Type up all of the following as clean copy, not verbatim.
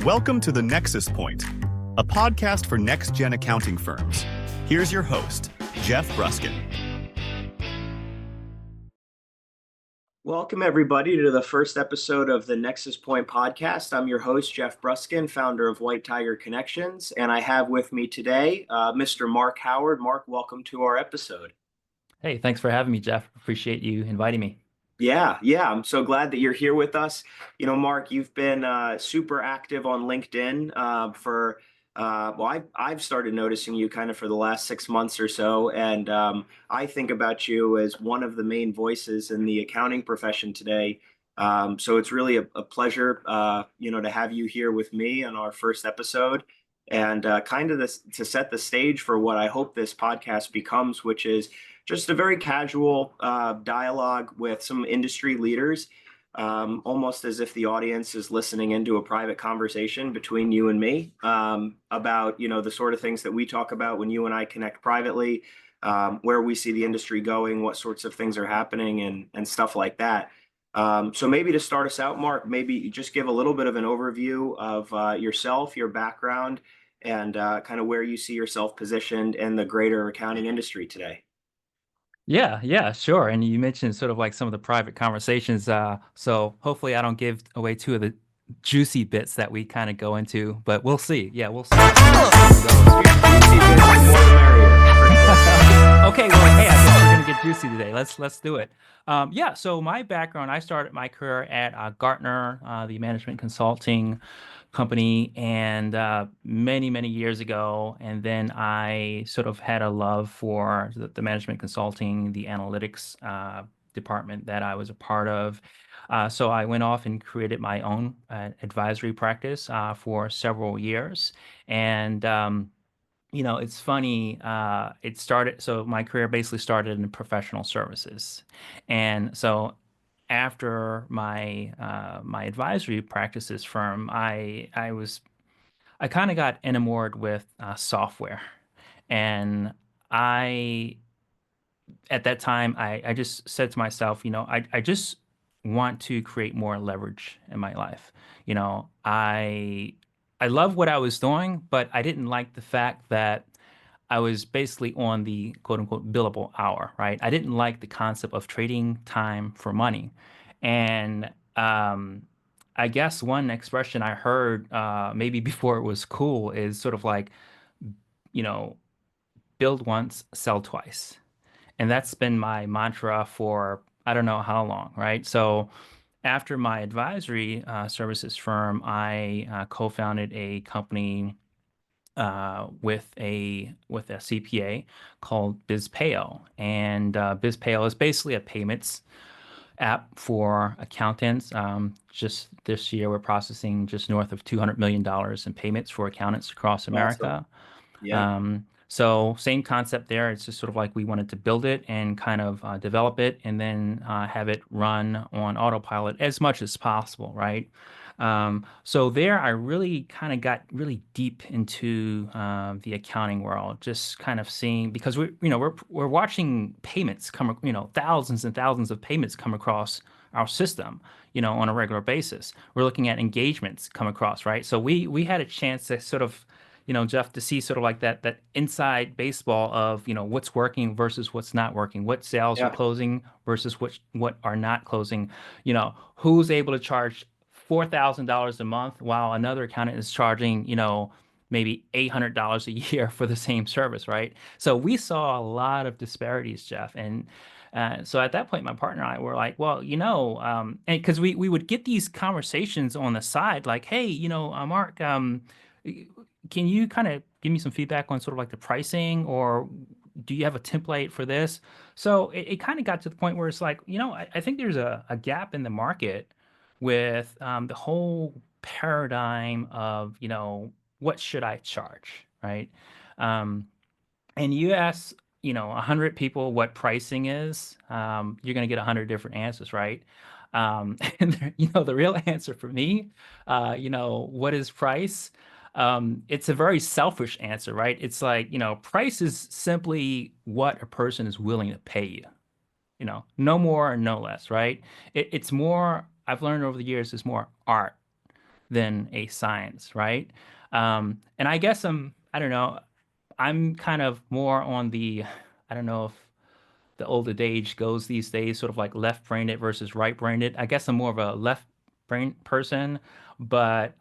Welcome to the Nexus Point, a podcast for next-gen accounting firms. Here's your host, Geoff Bruskin. Welcome, everybody, to the first episode of the Nexus Point podcast. I'm your host, Geoff Bruskin, founder of White Tiger Connections, and I have with me today Mr. Marc Howard. Marc, welcome to our episode. Hey, thanks for having me, Geoff. Appreciate you inviting me. Yeah, I'm so glad that you're here with us. You know, Marc, you've been super active on LinkedIn I've started noticing you kind of for the last 6 months or so, and I think about you as one of the main voices in the accounting profession today. So it's really a pleasure, to have you here with me on our first episode, and to set the stage for what I hope this podcast becomes, which is just a very casual dialogue with some industry leaders, almost as if the audience is listening into a private conversation between you and me, about the sort of things that we talk about when you and I connect privately, where we see the industry going, what sorts of things are happening, and stuff like that. So maybe to start us out, Marc, maybe you just give a little bit of an overview of yourself, your background, and kind of where you see yourself positioned in the greater accounting industry today. Yeah, sure. And you mentioned sort of like some of the private conversations. So hopefully I don't give away two of the juicy bits that we kind of go into, but we'll see. Yeah, we'll see. Okay, well, hey, I guess we're gonna get juicy today. Let's do it. So my background, I started my career at Gartner, the management consulting company, and many years ago. And then I sort of had a love for the management consulting, the analytics department that I was a part of. So I went off and created my own advisory practice for several years. And it's funny. So my career basically started in professional services, and so after my advisory practices firm, I kind of got enamored with software, and I at that time I just said to myself, I just want to create more leverage in my life. I love what I was doing, but I didn't like the fact that I was basically on the quote unquote billable hour, right? I didn't like the concept of trading time for money. And I guess one expression I heard maybe before it was cool is sort of like, you know, build once, sell twice. And that's been my mantra for I don't know how long, right? So after my advisory services firm, I co-founded a company with a CPA called BizPayo, and BizPayo is basically a payments app for accountants. Just this year, we're processing just north of $200 million in payments for accountants across Awesome. America. Yeah. So same concept there. It's just sort of like we wanted to build it and kind of develop it, and then have it run on autopilot as much as possible, right? So there, I really kind of got really deep into the accounting world, just kind of seeing because we're watching payments come, thousands and thousands of payments come across our system, on a regular basis. We're looking at engagements come across, right? So we had a chance to sort of, Geoff, to see sort of like that inside baseball of, what's working versus what's not working, what sales are Yeah. closing versus what are not closing, who's able to charge $4,000 a month while another accountant is charging, maybe $800 a year for the same service, right? So we saw a lot of disparities, Geoff. And so at that point, my partner and I were like, well, and because we would get these conversations on the side, like, hey, Marc, can you kind of give me some feedback on sort of like the pricing, or do you have a template for this? So it kind of got to the point where it's like, I think there's a gap in the market with the whole paradigm of, what should I charge, right? Um, and you ask, 100 people what pricing is, you're going to get 100 different answers, right? And the real answer for me, what is price? It's a very selfish answer, right? It's like, price is simply what a person is willing to pay you, no more and no less, right? It's more, I've learned over the years, it's more art than a science, right? And I guess I don't know, I'm kind of more on the, I don't know if the older age goes these days, sort of like left-brained versus right-brained. I guess I'm more of a left brain person, but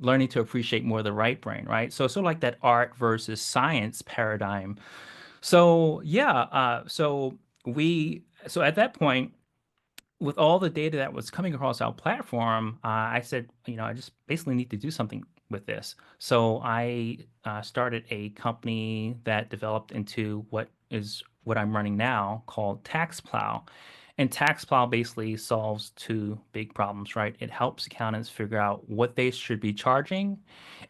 learning to appreciate more the right brain, right? So it's sort of like that art versus science paradigm. So yeah, so at that point, with all the data that was coming across our platform, I said, I just basically need to do something with this. So I started a company that developed into what I'm running now called Taxplow. And Taxplow basically solves two big problems, right? It helps accountants figure out what they should be charging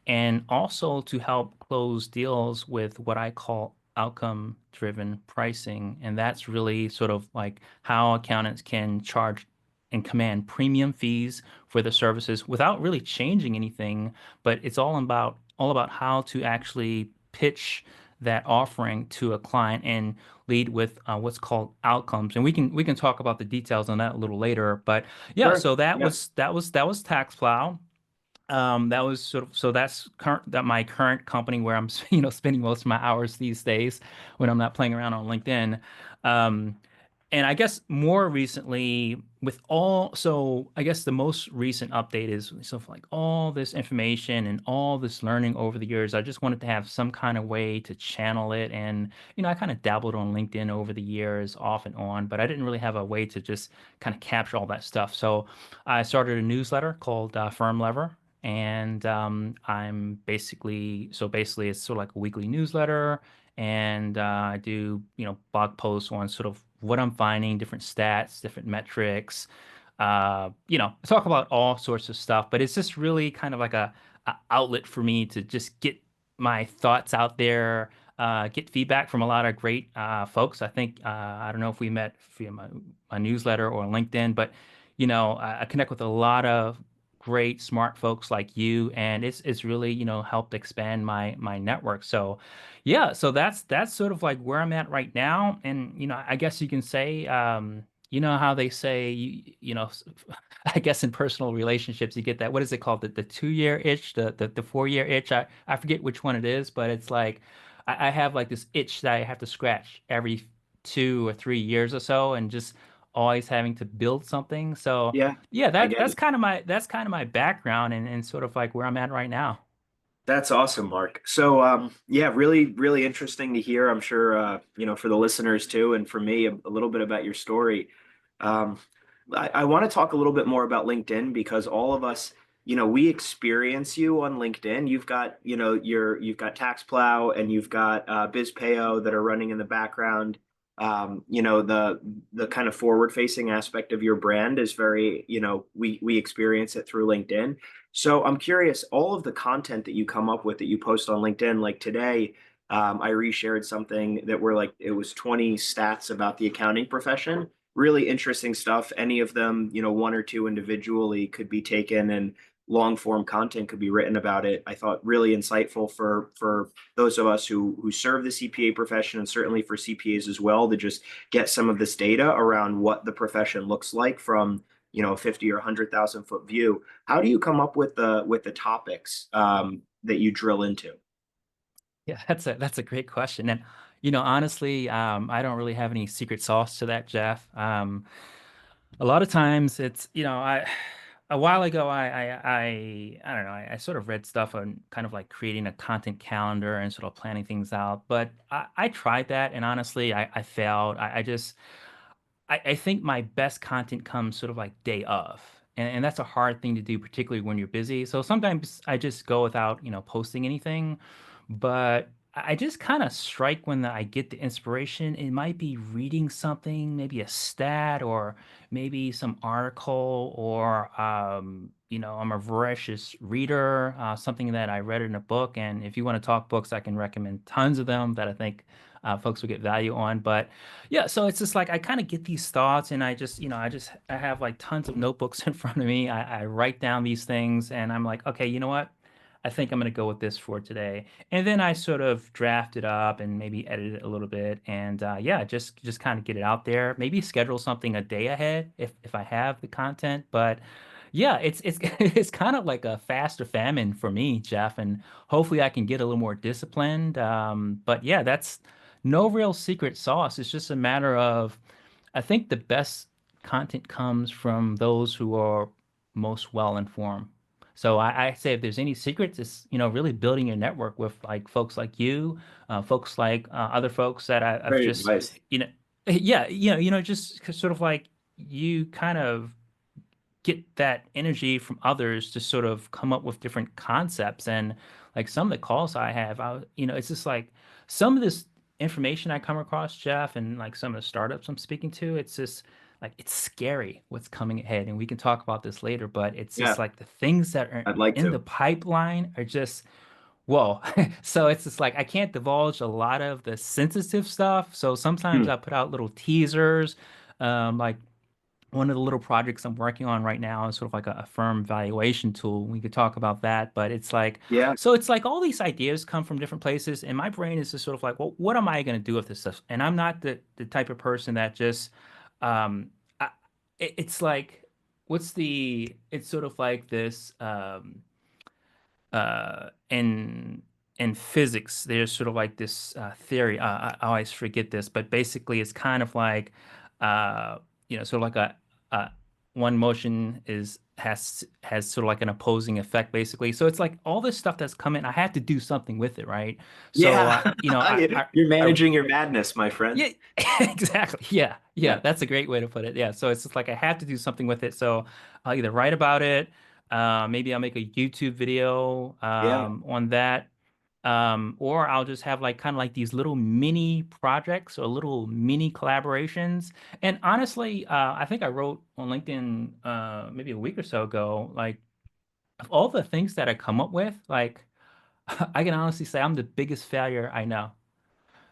and also to help close deals with what I call outcome driven pricing. And that's really sort of like how accountants can charge and command premium fees for the services without really changing anything, but it's all about how to actually pitch that offering to a client and lead with what's called outcomes. And we can talk about the details on that a little later. But yeah, Sure. so that Yeah. was TaxPlow. That was sort of so that's current that my current company where I'm spending most of my hours these days when I'm not playing around on LinkedIn. Um, and I guess more recently with all so I guess the most recent update is sort of like all this information and all this learning over the years. I just wanted to have some kind of way to channel it. And I kind of dabbled on LinkedIn over the years off and on, but I didn't really have a way to just kind of capture all that stuff. So I started a newsletter called Firmlever, and I'm basically it's sort of like a weekly newsletter, and I do blog posts on sort of what I'm finding, different stats, different metrics. Talk about all sorts of stuff, but it's just really kind of like a outlet for me to just get my thoughts out there, get feedback from a lot of great folks. I think I don't know if we met via my newsletter or LinkedIn, but I connect with a lot of great smart folks like you, and it's really helped expand my network. So yeah, so that's sort of like where I'm at right now. And I guess you can say how they say I guess in personal relationships you get that, what is it called, the 2 year itch, the 4 year itch. I forget which one it is, but it's like I have like this itch that I have to scratch every 2 or 3 years or so, and just always having to build something. So Yeah. yeah, I that get that's it. kind of my background, and sort of like where I'm at right now. That's awesome, Mark. So, yeah, really, really interesting to hear. I'm sure, for the listeners too, and for me, a little bit about your story. Um, I want to talk a little bit more about LinkedIn because all of us, we experience you on LinkedIn. You've got TaxPlow and you've got BizPayo that are running in the background. The kind of forward-facing aspect of your brand is very, we experience it through LinkedIn. So I'm curious, all of the content that you come up with that you post on LinkedIn, like today, I reshared something that were like, it was 20 stats about the accounting profession. Really interesting stuff. Any of them, one or two individually could be taken and long form content could be written about it. I thought really insightful for those of us who serve the CPA profession, and certainly for CPAs as well, to just get some of this data around what the profession looks like from a 50 or 100,000 foot view. How do you come up with the topics that you drill into? Yeah, that's a great question. And honestly, I don't really have any secret sauce to that, Jeff. A lot of times it's, I a while ago I don't know, I sort of read stuff on kind of like creating a content calendar and sort of planning things out. But I tried that, and honestly I failed. I think my best content comes sort of like day of. And that's a hard thing to do, particularly when you're busy. So sometimes I just go without, posting anything. But I just kind of strike when I get the inspiration. It might be reading something, maybe a stat or maybe some article, or, I'm a voracious reader, something that I read in a book. And if you want to talk books, I can recommend tons of them that I think folks will get value on. But yeah, so it's just like I kind of get these thoughts, and I have like tons of notebooks in front of me. I write down these things, and I'm like, okay, you know what? I think I'm going to go with this for today. And then I sort of draft it up and maybe edit it a little bit, and yeah, just kind of get it out there. Maybe schedule something a day ahead if I have the content. But Yeah, it's it's kind of like a fast or famine for me, Jeff, and hopefully I can get a little more disciplined. But yeah, that's no real secret sauce. It's just a matter of, I think the best content comes from those who are most well informed. So I say if there's any secrets, it's really building your network with like folks like you, folks like other folks that I've Great just advice. you know yeah just sort of like you kind of get that energy from others to sort of come up with different concepts. And like some of the calls I have, it's just like some of this information I come across, Jeff, and like some of the startups I'm speaking to, it's just like it's scary what's coming ahead. And we can talk about this later, but it's just Yeah, like the things that are I'd like in the to. pipeline are just whoa. So it's just like I can't divulge a lot of the sensitive stuff. So sometimes Hmm. I put out little teasers. Like one of the little projects I'm working on right now is sort of like a firm valuation tool. We could talk about that, but it's like, Yeah, so it's like all these ideas come from different places, and my brain is just sort of like, well, what am I going to do with this stuff? And I'm not the type of person that just, um, I, it's like, it's sort of like this, in physics, there's sort of like this theory. I always forget this, but basically, it's kind of like, sort of like a one motion has sort of like an opposing effect, basically. So it's like all this stuff that's coming. I have to do something with it, right? So yeah. You're I managing your madness, my friend. yeah, exactly. Yeah, yeah, Yeah, that's a great way to put it. Yeah, so it's just like I have to do something with it. So I'll either write about it, maybe I'll make a YouTube video yeah, on that, or I'll just have like kind of like these little mini projects or little mini collaborations. And honestly, I think I wrote on LinkedIn maybe a week or so ago, like of all the things that I come up with, like I can honestly say I'm the biggest failure I know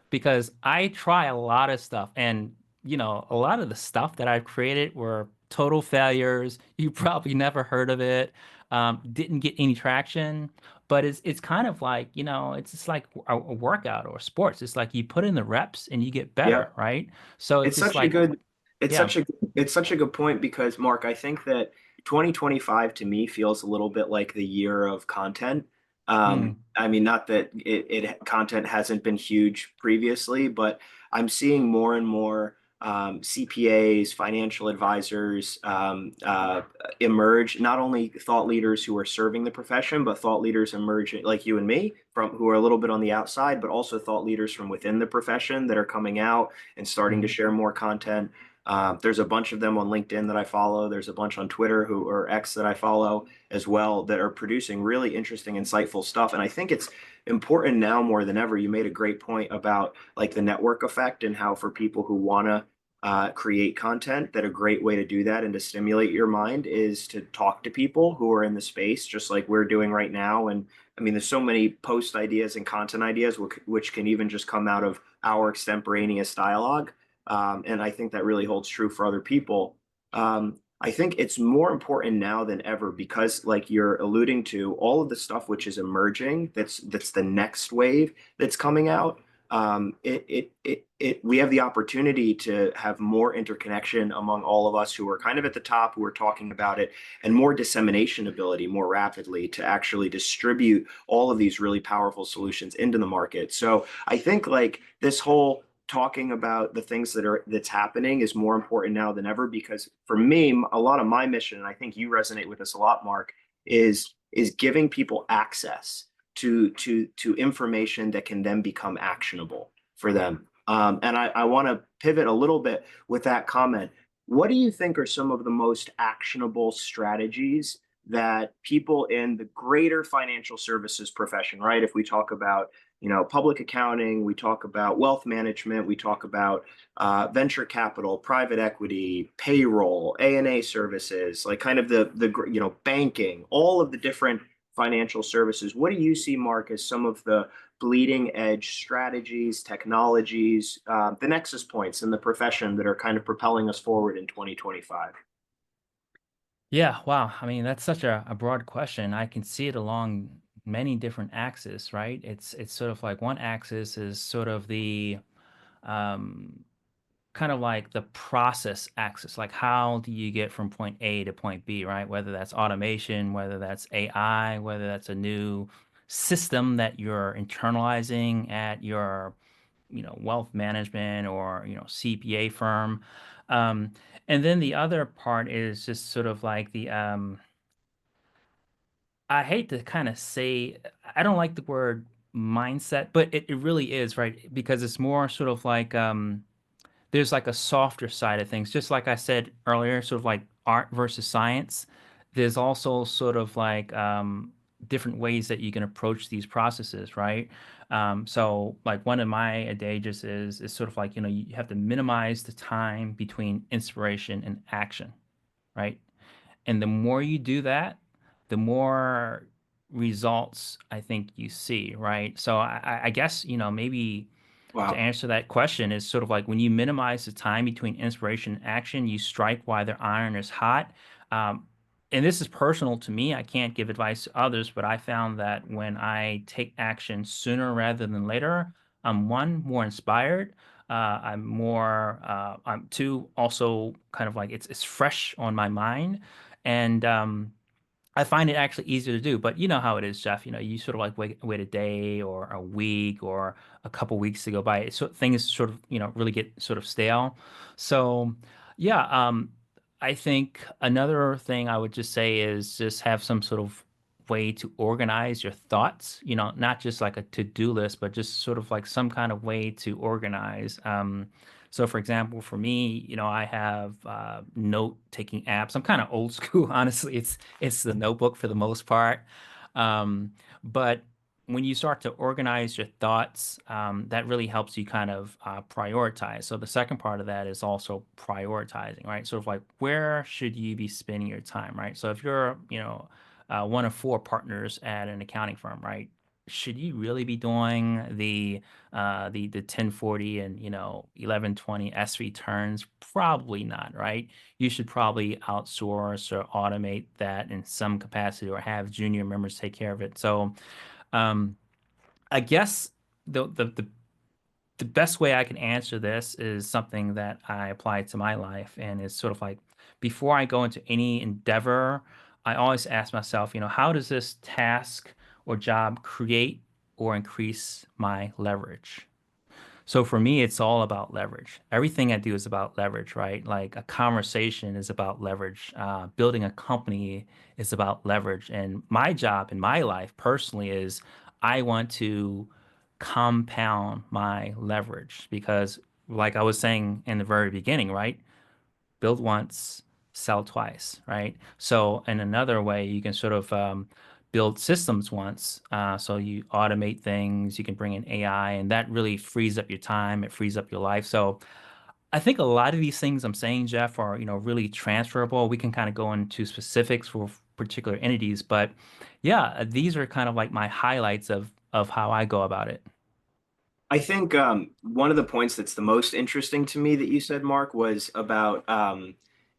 because I try a lot of stuff, and a lot of the stuff that I've created were total failures. You probably never heard of it. Didn't get any traction, but it's kind of like, it's just like a workout or sports. It's like you put in the reps and you get yeah. better, right? So it's It's just such a like, good it's yeah. such a it's such a good point because Mark, I think that 2025 to me feels a little bit like the year of content. Mm, I mean, not that it content hasn't been huge previously, but I'm seeing more and more CPAs, financial advisors emerge, not only thought leaders who are serving the profession, but thought leaders emerging like you and me from who are a little bit on the outside, but also thought leaders from within the profession that are coming out and starting to mm. share more content. There's a bunch of them on LinkedIn that I follow. There's a bunch on Twitter who or X that I follow as well that are producing really interesting, insightful stuff. And I think it's important now more than ever. You made a great point about like the network effect and how for people who want to create content, that a great way to do that and to stimulate your mind is to talk to people who are in the space, just like we're doing right now. And I mean, there's so many post ideas and content ideas which can even just come out of our extemporaneous dialogue. And I think that really holds true for other people. I think it's more important now than ever because, like you're alluding to, all of the stuff which is emerging, that's the next wave that's coming out. We have the opportunity to have more interconnection among all of us who are kind of at the top, who are talking about it, and more dissemination ability more rapidly to actually distribute all of these really powerful solutions into the market. So I think like this whole talking about the things that's happening is more important now than ever because for me a lot of my mission, and I think you resonate with this a lot, Mark, is giving people access to information that can then become actionable for them. And I want to pivot a little bit with that comment. What do you think are some of the most actionable strategies that people in the greater financial services profession, right? If we talk about public accounting, we talk about wealth management, we talk about venture capital, private equity, payroll, A&A services, like kind of the banking, all of the different financial services. What do you see, Mark, as some of the bleeding edge strategies, technologies, the nexus points in the profession that are kind of propelling us forward in 2025? Yeah, wow. I mean, that's such a broad question. I can see it along many different axes, right? It's sort of like one axis is sort of the um kind of like the process axis, like how do you get from point A to point B, right? Whether that's automation, whether that's AI, whether that's a new system that you're internalizing at your, wealth management or, CPA firm. Um, and then the other part is just sort of like I hate to kind of say, I don't like the word mindset, but it really is, right? Because it's more sort of like, there's like a softer side of things. Just like I said earlier, sort of like art versus science. There's also sort of like different ways that you can approach these processes, right? So like one of my adages is sort of like, you have to minimize the time between inspiration and action, right? And the more you do that, the more results I think you see, right? So I guess, maybe to Wow. answer that question is sort of like when you minimize the time between inspiration and action, you strike while the iron is hot. Um, and this is personal to me. I can't give advice to others, but I found that when I take action sooner rather than later, I'm one, more inspired. I'm two, also kind of like it's fresh on my mind. And I find it actually easier to do, but you know how it is, Jeff. You sort of like wait a day or a week or a couple weeks to go by. So things sort of, really get sort of stale. So, yeah, I think another thing I would just say is just have some sort of way to organize your thoughts, not just like a to-do list, but just sort of like some kind of way to organize. So for example, for me, I have note-taking apps. I'm kind of old school, honestly. It's the notebook for the most part. But when you start to organize your thoughts, that really helps you kind of prioritize. So the second part of that is also prioritizing, right? Sort of like where should you be spending your time, right? So if you're, one of four partners at an accounting firm, right? Should you really be doing the 1040 and 1120 S returns? Probably not, right? You should probably outsource or automate that in some capacity or have junior members take care of it. So um, I guess the best way I can answer this is something that I apply to my life, and it's sort of like before I go into any endeavor, I always ask myself, how does this task or job create or increase my leverage? So for me, it's all about leverage. Everything I do is about leverage, right? Like a conversation is about leverage. Building a company is about leverage. And my job in my life personally is I want to compound my leverage because, like I was saying in the very beginning, right? Build once, sell twice, right? So in another way, you can sort of build systems once. So you automate things, you can bring in AI, and that really frees up your time. It frees up your life. So I think a lot of these things I'm saying, Jeff, are, really transferable. We can kind of go into specifics for particular entities, but yeah, these are kind of like my highlights of how I go about it. I think one of the points that's the most interesting to me that you said, Mark, was about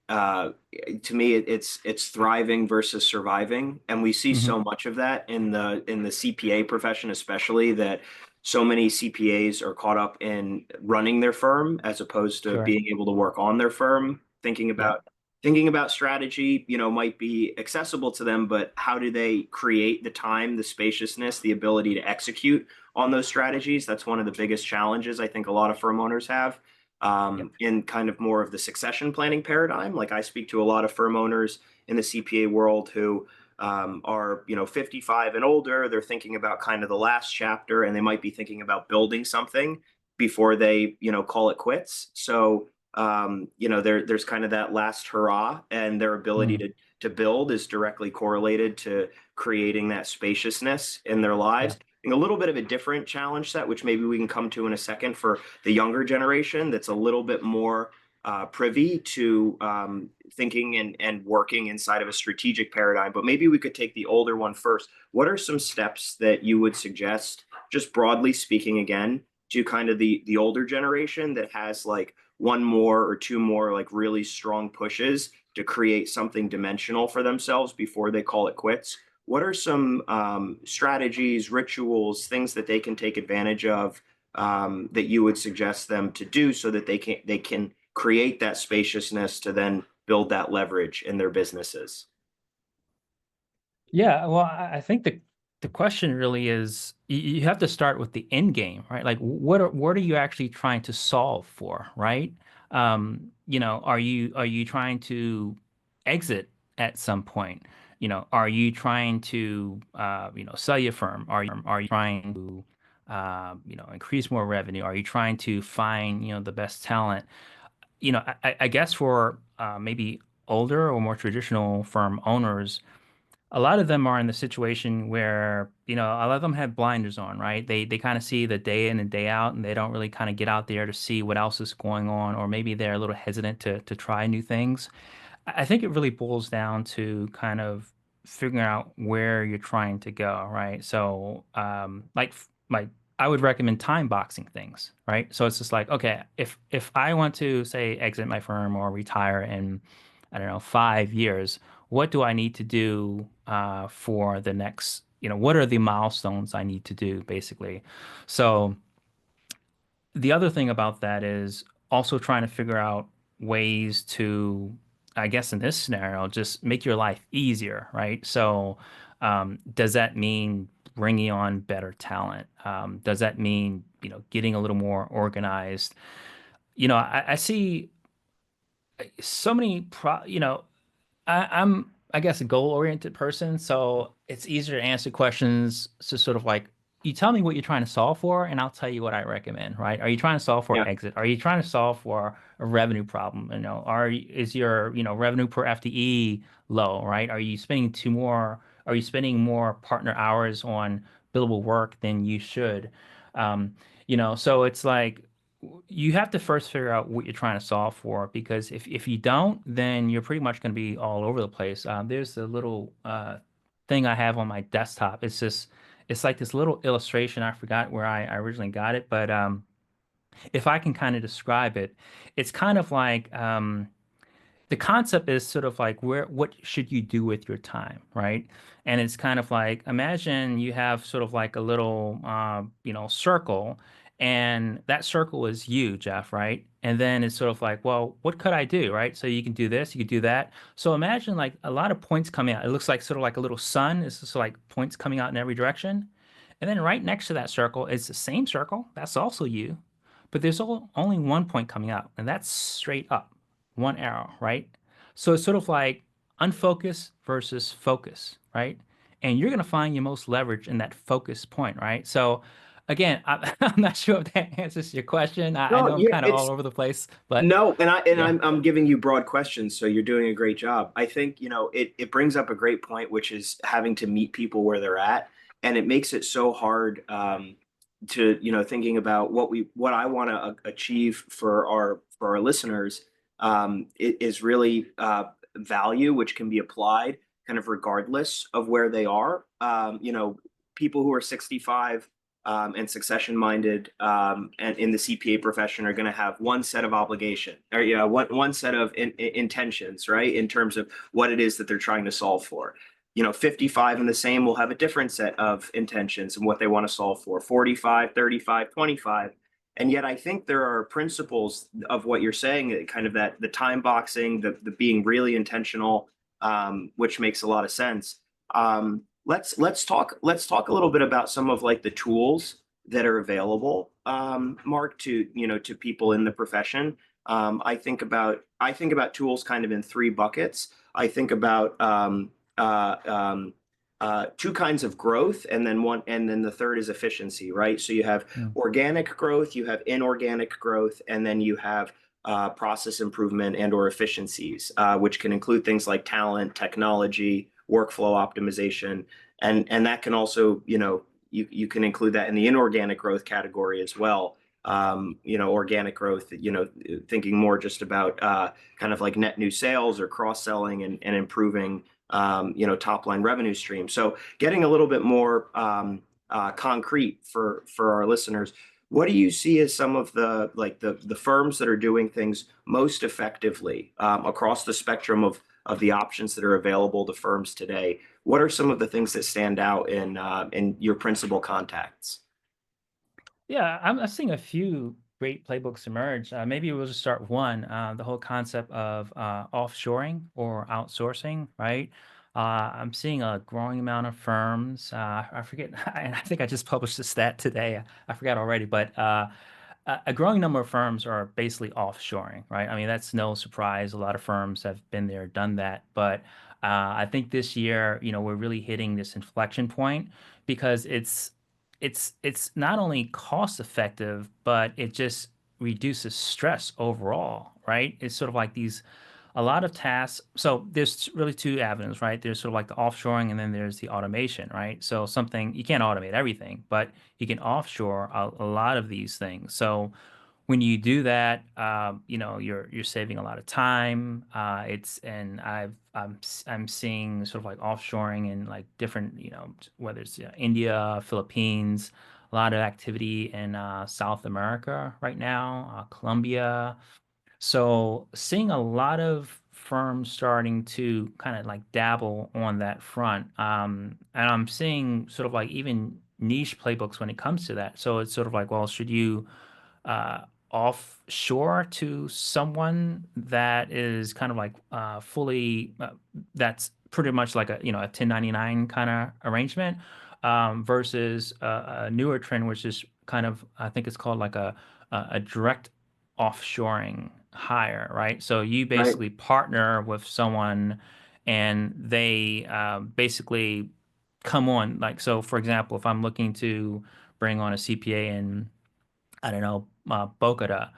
uh, to me it's thriving versus surviving, and we see Hmm. so much of that in the CPA profession, especially that so many CPAs are caught up in running their firm as opposed to Sure. being able to work on their firm, Yep. thinking about strategy, might be accessible to them, but how do they create the time, the spaciousness, the ability to execute on those strategies? That's one of the biggest challenges I think a lot of firm owners have Yep. in kind of more of the succession planning paradigm. Like I speak to a lot of firm owners in the CPA world who are 55 and older. They're thinking about kind of the last chapter, and they might be thinking about building something before they call it quits. So there's kind of that last hurrah, and their ability Mm. to build is directly correlated to creating that spaciousness in their lives. Yeah. And a little bit of a different challenge set, which maybe we can come to in a second for the younger generation, that's a little bit more privy to thinking and working inside of a strategic paradigm. But maybe we could take the older one first. What are some steps that you would suggest, just broadly speaking, again, to kind of the older generation that has like one more or two more like really strong pushes to create something dimensional for themselves before they call it quits? What are some strategies, rituals, things that they can take advantage of that you would suggest them to do so that they can create that spaciousness to then build that leverage in their businesses? Yeah, well, I think the question really is you have to start with the end game, right? Like what are you actually trying to solve for, right? Are you trying to exit at some point? Are you trying to sell your firm? Are you trying to increase more revenue? Are you trying to find the best talent? I guess for maybe older or more traditional firm owners, a lot of them are in the situation where, a lot of them have blinders on, right? They kind of see the day in and day out, and they don't really kind of get out there to see what else is going on, or maybe they're a little hesitant to try new things. I think it really boils down to kind of figuring out where you're trying to go, right? So, like I would recommend time boxing things, right? So it's just like, okay, if I want to say exit my firm or retire in, I don't know, 5 years, what do I need to do for the next, what are the milestones I need to do, basically? So the other thing about that is also trying to figure out ways to, I guess in this scenario, just make your life easier, right? So, does that mean bringing on better talent? Does that mean, getting a little more organized? I see so many I'm, I guess, a goal-oriented person, so it's easier to answer questions to sort of like, you tell me what you're trying to solve for, and I'll tell you what I recommend, right? Are you trying to solve for Yeah. exit? Are you trying to solve for a revenue problem? Is your, revenue per FTE low, right? Are you spending more partner hours on billable work than you should? So it's like you have to first figure out what you're trying to solve for, because if you don't, then you're pretty much going to be all over the place. There's a little thing I have on my desktop. It's like this little illustration. I forgot where I originally got it, but if I can kind of describe it, it's kind of like the concept is sort of like what should you do with your time, right? And it's kind of like, imagine you have sort of like a little circle, and that circle is you, Jeff, right? And then it's sort of like, well, what could I do, right? So you can do this, you could do that. So imagine like a lot of points coming out. It looks like sort of like a little sun. It's just like points coming out in every direction. And then right next to that circle is the same circle. That's also you. But there's only one point coming out, and that's straight up, one arrow, right? So it's sort of like unfocus versus focus, right? And you're going to find your most leverage in that focus point, right? So again, I'm not sure if that answers your question. I No, know I'm yeah, kind of all it's over the place, but no, and yeah. I'm giving you broad questions, so you're doing a great job. I think, it brings up a great point, which is having to meet people where they're at, and it makes it so hard to, thinking about what I want to achieve for our listeners. It is really value, which can be applied kind of regardless of where they are. People who are 65 and succession minded and in the CPA profession are going to have one set of obligation, or one set of intentions, right, in terms of what it is that they're trying to solve for. 55 and the same will have a different set of intentions and what they want to solve for. 45, 35, 25. And yet I think there are principles of what you're saying, kind of that the time boxing, the being really intentional, which makes a lot of sense. Let's talk a little bit about some of like the tools that are available, Mark, to people in the profession. I think about tools kind of in three buckets. I think about two kinds of growth, and then the third is efficiency, right? So you have Mm. organic growth, you have inorganic growth, and then you have process improvement and or efficiencies, which can include things like talent, technology, workflow optimization, and that can also, you can include that in the inorganic growth category as well. Organic growth, thinking more just about kind of like net new sales or cross-selling and improving top line revenue stream. So getting a little bit more concrete for our listeners, what do you see as some of the firms that are doing things most effectively across the spectrum of the options that are available to firms today? What are some of the things that stand out in your principal contacts? Yeah, I'm seeing a few great playbooks emerge. Maybe we'll just start one. The whole concept of offshoring or outsourcing, right? I'm seeing a growing amount of firms. I forget, and I think I just published a stat today. I forgot already, but a growing number of firms are basically offshoring, right? I mean, that's no surprise. A lot of firms have been there, done that. But I think this year, we're really hitting this inflection point because it's not only cost effective, but it just reduces stress overall, right? It's sort of like these a lot of tasks. So there's really two avenues, right? There's sort of like the offshoring and then there's the automation, right? So something you can't automate everything, but you can offshore a lot of these things. So when you do that, you're saving a lot of time. It's and I'm seeing sort of like offshoring in like different, whether it's India, Philippines, a lot of activity in South America right now, Colombia. So seeing a lot of firms starting to kind of like dabble on that front. And I'm seeing sort of like even niche playbooks when it comes to that. So it's sort of like, well, should you uh, offshore to someone that is kind of like fully, that's pretty much like a 1099 kind of arrangement, versus a newer trend, which is kind of, I think it's called like a direct offshoring hire, right? So you Right. basically partner with someone and they basically come on. Like, so for example, if I'm looking to bring on a CPA in, I don't know, Bogota,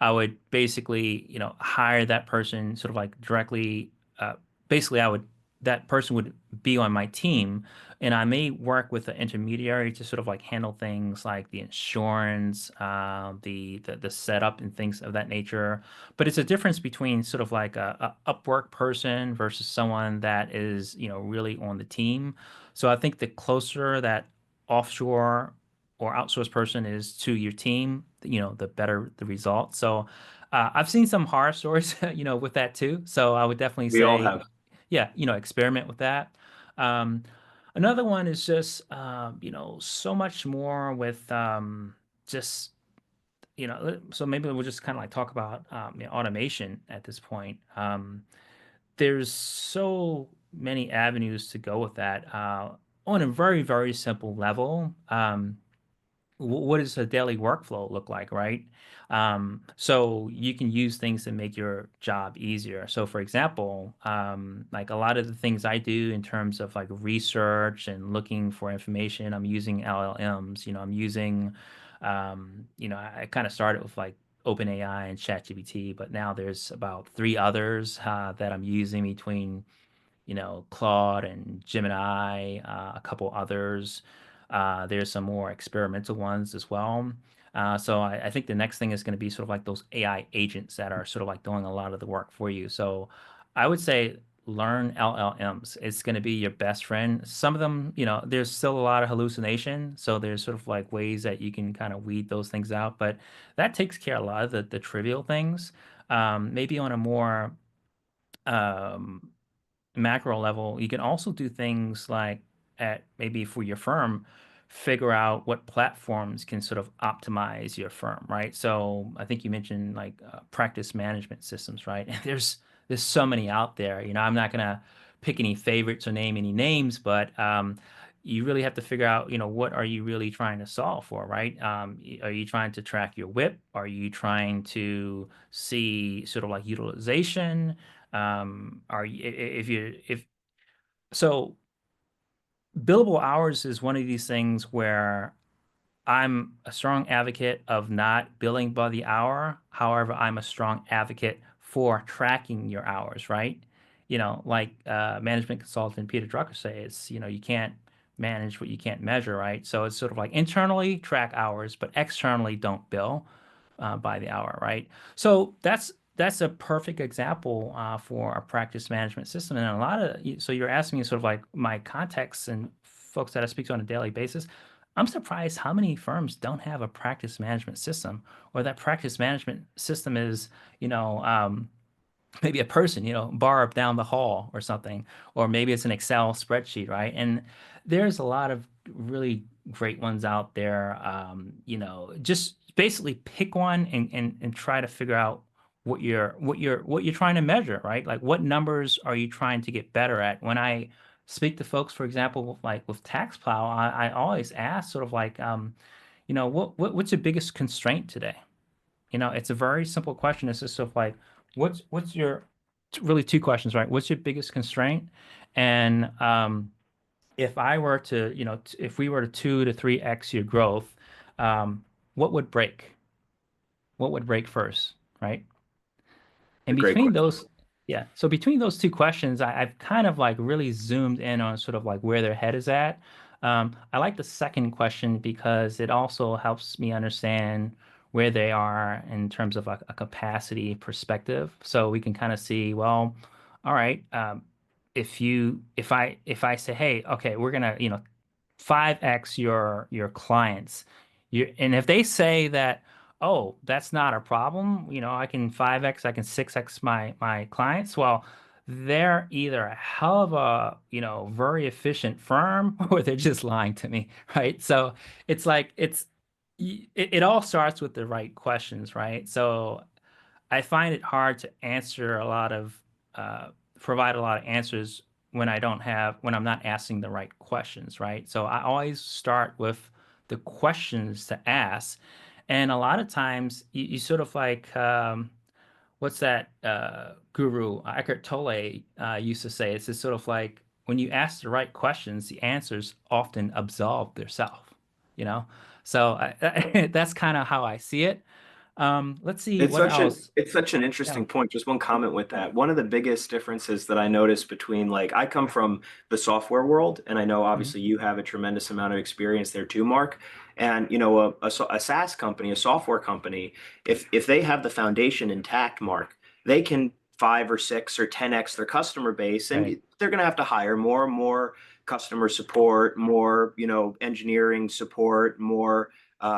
I would basically, hire that person sort of like directly. Basically, that person would be on my team, and I may work with an intermediary to sort of like handle things like the insurance, the setup and things of that nature. But it's a difference between sort of like a Upwork person versus someone that is, really on the team. So I think the closer that offshore or outsourced person is to your team, the better the result. So I've seen some horror stories, with that too. So I would definitely We all say, have. yeah, experiment with that. Um, Another one is just, so much more with just, so maybe we'll just kind of like talk about automation at this point. There's so many avenues to go with that on a very, very simple level. What does a daily workflow look like, right? So you can use things to make your job easier. So, for example, like a lot of the things I do in terms of like research and looking for information, I'm using LLMs. I kind of started with like OpenAI and ChatGPT, but now there's about three others that I'm using between Claude and Gemini, a couple others. There's some more experimental ones as well. So I think the next thing is going to be sort of like those AI agents that are sort of like doing a lot of the work for you. So I would say learn LLMs. It's going to be your best friend. Some of them, there's still a lot of hallucination. So there's sort of like ways that you can kind of weed those things out. But that takes care of a lot of the trivial things. Maybe on a more um, macro level, you can also do things like at maybe for your firm, figure out what platforms can sort of optimize your firm, right? So I think you mentioned like practice management systems, right? And there's so many out there. I'm not gonna pick any favorites or name any names, but you really have to figure out, what are you really trying to solve for, right? Are you trying to track your WIP? Are you trying to see sort of like utilization? Are you if you if so billable hours is one of these things where I'm a strong advocate of not billing by the hour. However, I'm a strong advocate for tracking your hours, right? Like management consultant Peter Drucker says, you can't manage what you can't measure, right? So it's sort of like internally track hours, but externally don't bill by the hour, right? So that's a perfect example for a practice management system. And a lot of so you're asking me sort of like my contacts and folks that I speak to on a daily basis. I'm surprised how many firms don't have a practice management system, or that practice management system is, you know, um, maybe a person, borrowed down the hall or something, or maybe it's an Excel spreadsheet, right? And there's a lot of really great ones out there. Just basically pick one and try to figure out what you're trying to measure, right? Like what numbers are you trying to get better at? When I speak to folks, for example, like with Taxplow, I always ask sort of like, what's your biggest constraint today? It's a very simple question. It's just sort of like, what's your it's really two questions, right? What's your biggest constraint? And if I were to, if we were to 2 to 3x your growth, um, what would break? What would break first, right? A And great between question. those, yeah, so between those two questions, I've kind of like really zoomed in on sort of like where their head is at. I like the second question because it also helps me understand where they are in terms of a capacity perspective. So we can kind of see, well, all right, if I say, hey, okay, we're gonna, 5x your clients. And if they say that, oh, that's not a problem, I can 5x, I can 6x my clients. Well, they're either a hell of a, very efficient firm or they're just lying to me, right? So it's like it all starts with the right questions, right? So I find it hard to answer a lot of uh, provide a lot of answers when I'm not asking the right questions, right? So I always start with the questions to ask, and a lot of times you sort of like what's that guru Eckhart Tolle used to say? It's just sort of like when you ask the right questions, the answers often absolve themselves, you know. So that's kind of how I see it. Let's see It's what such an else. it's such an Yeah. interesting point. Just one comment with that. One of the biggest differences that I noticed between like I come from the software world, and I know Mhm. obviously you have a tremendous amount of experience there too, Mark. And a SaaS company, a software company, if they have the foundation intact, Mark, they can 5 or 6 or 10x their customer base, Right. and they're going to have to hire more and more customer support, more engineering support, more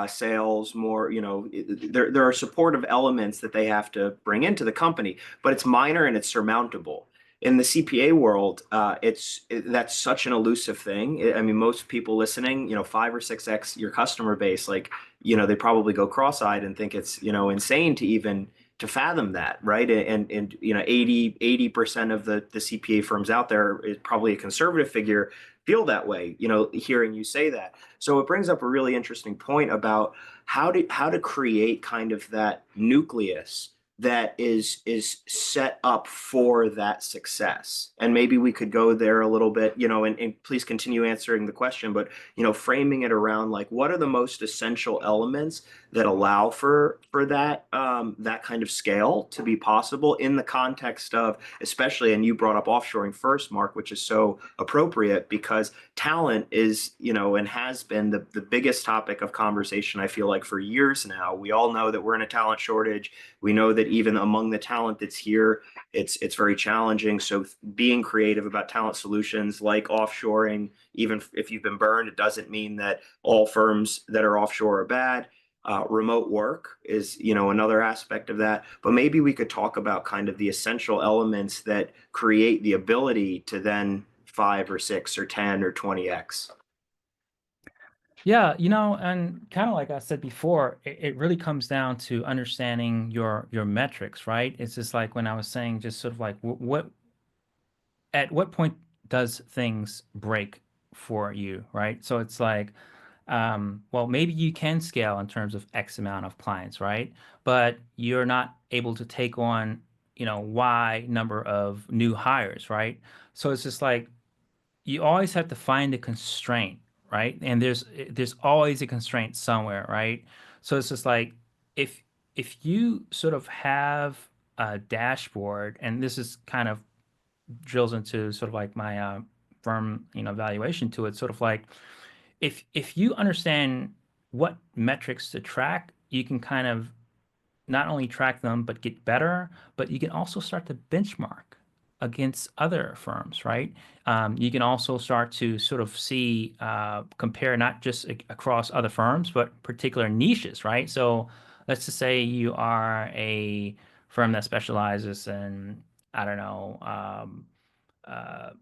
sales, more, there are supportive elements that they have to bring into the company, but it's minor and it's surmountable. In the CPA world, that's such an elusive thing. I mean, most people listening, 5 or 6x your customer base, like, they probably go cross-eyed and think it's, insane to even to fathom that, right? And 80% of the CPA firms out there is probably a conservative figure feel that way, hearing you say that. So it brings up a really interesting point about how to create kind of that nucleus that is set up for that success. And maybe we could go there a little bit, and please continue answering the question, but framing it around like what are the most essential elements that allow for that kind of scale to be possible in the context of especially, and you brought up offshoring first, Mark, which is so appropriate because talent is, and has been the biggest topic of conversation, I feel like, for years now. We all know that we're in a talent shortage. We know that even among the talent that's here, it's very challenging. So being creative about talent solutions like offshoring, even if you've been burned, it doesn't mean that all firms that are offshore are bad. Remote work is, another aspect of that. But maybe we could talk about kind of the essential elements that create the ability to then 5 or 6 or 10 or 20x. Yeah, and kind of like I said before, it really comes down to understanding your metrics, right? It's just like when I was saying, just sort of like what at what point does things break for you, right? So it's like, well, maybe you can scale in terms of X amount of clients, right? But you're not able to take on, Y number of new hires, right? So it's just like you always have to find a constraint, right? And there's always a constraint somewhere, right? So it's just like if if you sort of have a dashboard, and this is kind of drills into sort of like my firm, valuation to it, sort of like if you understand what metrics to track, you can kind of not only track them but get better, but you can also start to benchmark against other firms, right? You can also start to sort of see, compare not just across other firms, but particular niches, right? So let's just say you are a firm that specializes in, I don't know,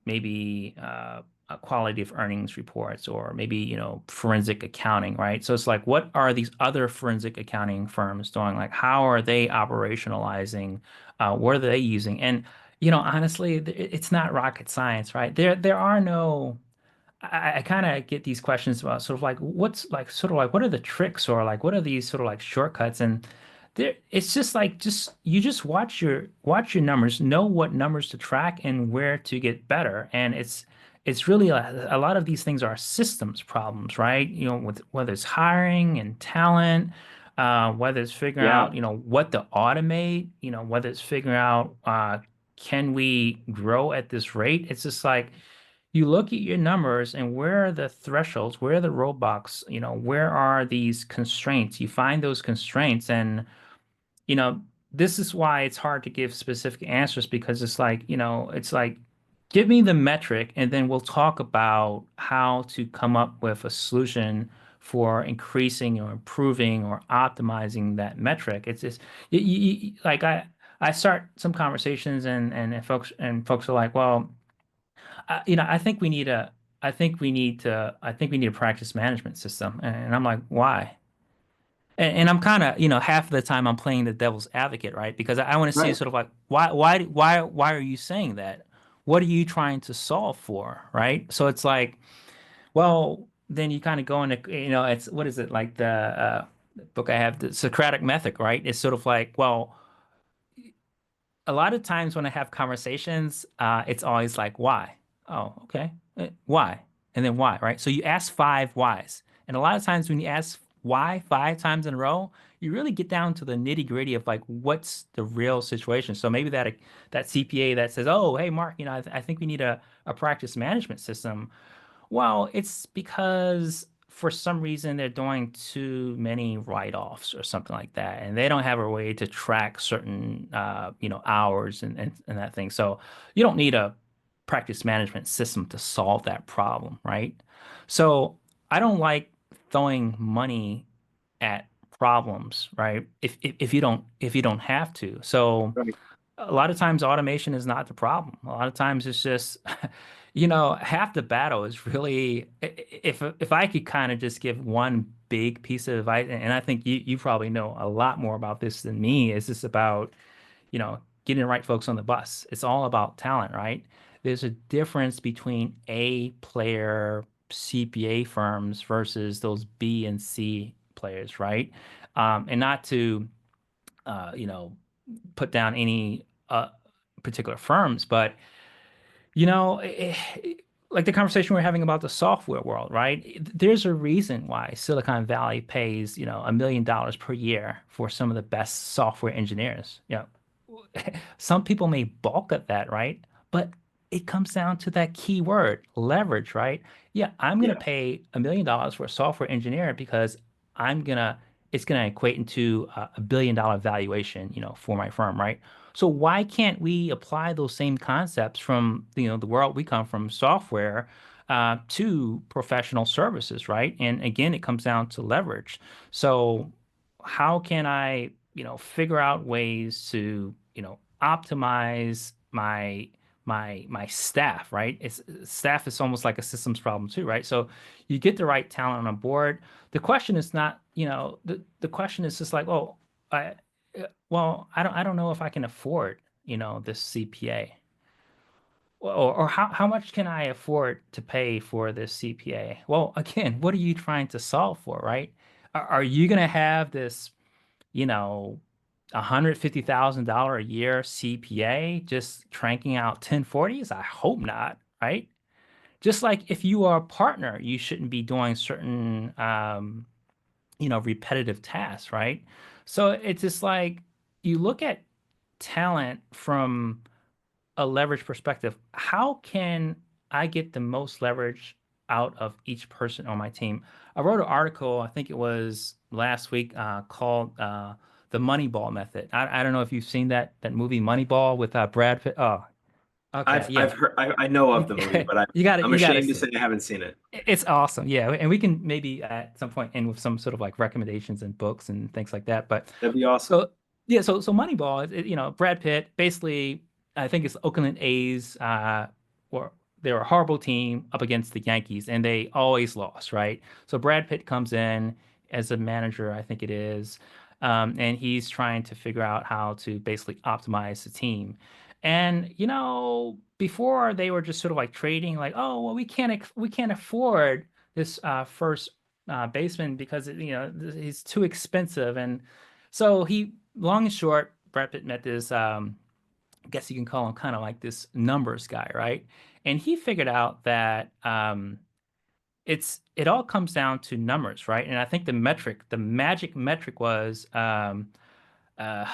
maybe a quality of earnings reports, or maybe, forensic accounting, right? So it's like, what are these other forensic accounting firms doing? Like, how are they operationalizing? What are they using? And, honestly, it's not rocket science, right? There are no. I kind of get these questions about sort of like what's like sort of like what are the tricks, or like what are these sort of like shortcuts, and there it's just like just you just watch your numbers, know what numbers to track and where to get better, and it's really a lot of these things are systems problems, right? With whether it's hiring and talent, whether it's figuring Yeah. out what to automate, whether it's figuring out can we grow at this rate? It's just like you look at your numbers and where are the thresholds, where are the roadblocks, where are these constraints? You find those constraints, and you know, this is why it's hard to give specific answers, because it's like, give me the metric and then we'll talk about how to come up with a solution for increasing or improving or optimizing that metric. It's just like I start some conversations, and folks are like, well, I think we need a, I think we need a practice management system. And I'm like, why? And I'm kind of, half of the time I'm playing the devil's advocate, right? Because I want to see Right. sort of like, why are you saying that? What are you trying to solve for, right? So it's like, well, then you kind of go into, it's, what is it, like the book I have, the Socratic method, right? It's sort of like, well, a lot of times when I have conversations, it's always like, why? Oh, okay. Why? And then why, right? So you ask five whys. And a lot of times when you ask why 5 times in a row, you really get down to the nitty gritty of like, what's the real situation? So maybe that CPA that says, oh, hey, Mark, I think we need a practice management system. Well, it's because for some reason they're doing too many write-offs or something like that, and they don't have a way to track certain, hours and that thing. So you don't need a practice management system to solve that problem, right? So I don't like throwing money at problems, right? If you don't have to. So Right. a lot of times automation is not the problem. A lot of times it's just, half the battle is really, if I could kind of just give one big piece of advice, and I think you probably know a lot more about this than me, is just about, getting the right folks on the bus. It's all about talent, right? There's a difference between A player CPA firms versus those B and C players, right? And not to, you know, put down any particular firms, but like the conversation we're having about the software world, right? There's a reason why Silicon Valley pays, $1 million per year for some of the best software engineers. Some people may balk at that, right? But it comes down to that key word, leverage, right? Yeah, I'm gonna Yeah. pay $1 million for a software engineer because I'm gonna it's gonna equate into a $1 billion valuation, for my firm, right? So why can't we apply those same concepts from, the world we come from, software, to professional services, right? And again, it comes down to leverage. So how can I, figure out ways to, optimize my staff, right? It's staff is almost like a systems problem too, right? So you get the right talent on board. The question is not, the question is just like, oh, I, well, I don't know if I can afford, this CPA. Or how much can I afford to pay for this CPA? Well, again, what are you trying to solve for, right? Are you going to have this, you know, $150,000 a year CPA just cranking out 1040s? I hope not, right? Just like if you are a partner, you shouldn't be doing certain, repetitive tasks, right? So it's just like you look at talent from a leverage perspective. How can I get the most leverage out of each person on my team? I wrote an article, I think it was last week, called the Moneyball Method. I don't know if you've seen that movie Moneyball with Brad Pitt. Oh, okay, I've yeah. heard, I know of You, the movie, but I'm you got to ashamed to see say it. I haven't seen it. It's awesome. Yeah, and we can maybe at some point end with some sort of like recommendations and books and things like that. But That'd be awesome. so yeah, so Moneyball, Brad Pitt basically, I think it's Oakland A's were they were a horrible team up against the Yankees, and they always lost, right? So Brad Pitt comes in as a manager, I think it is, and he's trying to figure out how to basically optimize the team. And before they were just sort of like trading, like, oh well, we can't afford this first baseman because he's too expensive, and so long and short, Brad Pitt met this. I guess you can call him kind of like this numbers guy, right? And he figured out that it all comes down to numbers, right? And I think the magic metric was, uh, I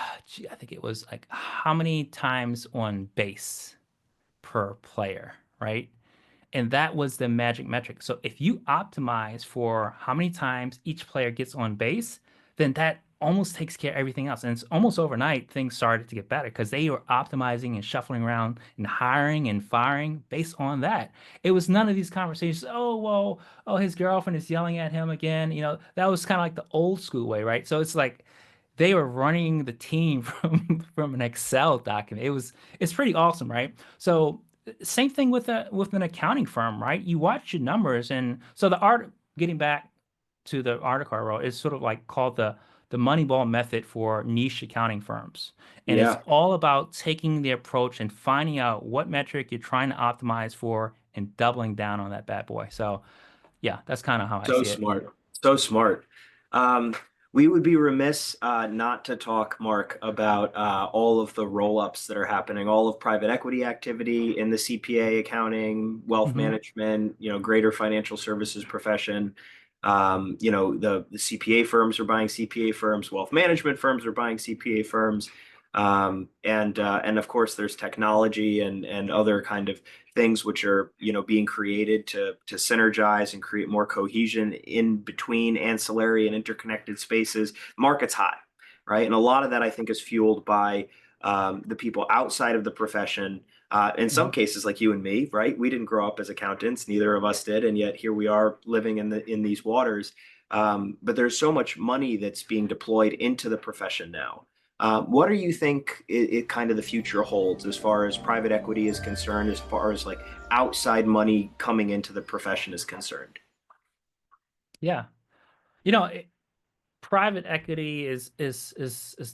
think it was like how many times on base per player, right? And that was the magic metric. So if you optimize for how many times each player gets on base, then that almost takes care of everything else. And it's almost overnight things started to get better because they were optimizing and shuffling around and hiring and firing based on that. It was none of these conversations, oh, well, oh, his girlfriend is yelling at him again. That was kind of like the old school way, right? So it's like they were running the team from an Excel document. It's pretty awesome, right? So same thing with an accounting firm, right? You watch your numbers, and so getting back to the article I wrote, is sort of like called the Moneyball method for niche accounting firms, and it's Yeah. all about taking the approach and finding out what metric you're trying to optimize for and doubling down on that bad boy. So yeah, that's kind of how I So see it. smart. So smart. Um, we would be remiss not to talk, Mark, about all of the roll-ups that are happening, all of private equity activity in the CPA accounting, wealth Hmm. management, greater financial services profession. The CPA firms are buying CPA firms, wealth management firms are buying CPA firms. And of course, there's technology and other kind of things which are being created to synergize and create more cohesion in between ancillary and interconnected spaces. Market's hot, right? And a lot of that I think is fueled by the people outside of the profession. In some Hmm. cases, like you and me, right? We didn't grow up as accountants, neither of us did, and yet here we are living in these waters. But there's so much money that's being deployed into the profession now. What do you think it kind of the future holds as far as private equity is concerned, as far as like outside money coming into the profession is concerned? Yeah, you know, private equity is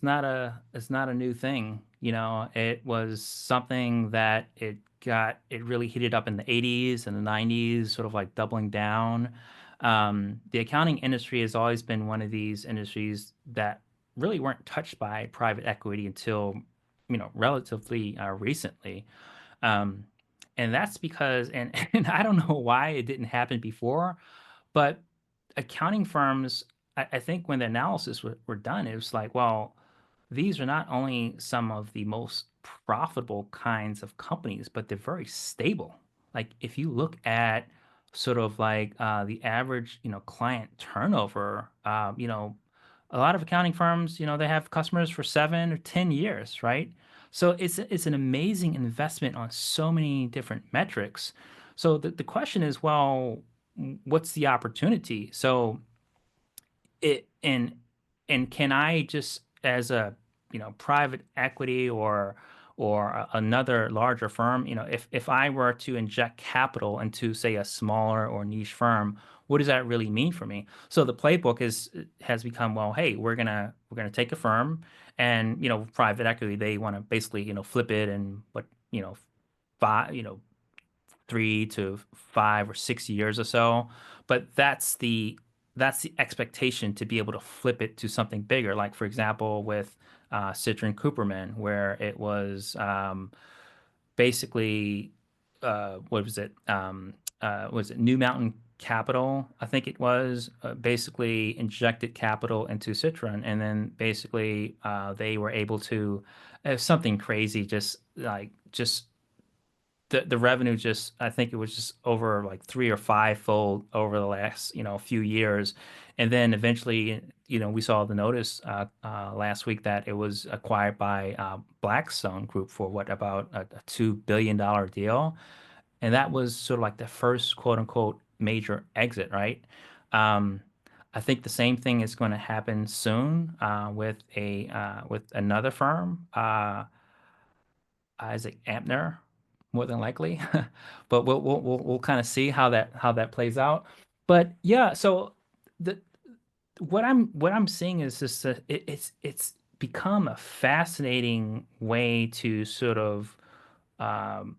not a new thing. It was something that it really heated up in the 80s and the 90s, sort of like doubling down. The accounting industry has always been one of these industries that really weren't touched by private equity until relatively recently. Um, and that's because, and I don't know why it didn't happen before, but accounting firms, I think when the analysis were done, it was like, well, these are not only some of the most profitable kinds of companies, but they're very stable. Like if you look at sort of like the average, client turnover, a lot of accounting firms, they have customers for 7 or 10 years, right? So it's an amazing investment on so many different metrics. So the question is, well, what's the opportunity? So it and can I just as a private equity or another larger firm, if I were to inject capital into say a smaller or niche firm, what does that really mean for me? So the playbook has become, well, hey, we're gonna take a firm, and private equity, they want to basically flip it in what five 3 to 5 or 6 years or so. But that's the expectation to be able to flip it to something bigger. Like for example, with Citron Cooperman, where it was basically what was it New Mountain Capital? I think it was basically injected capital into Citron, and then basically they were able to something crazy, just the revenue, just I think it was just over like 3 or 5 fold over the last few years, and then eventually we saw the notice last week that it was acquired by Blackstone Group for what, about a $2 billion deal, and that was sort of like the first quote unquote major exit, right? Um, I think the same thing is going to happen soon with another firm, Isaac Ampner, more than likely. But we'll kind of see how that plays out. But yeah, so the what I'm seeing is just it's become a fascinating way to sort of um,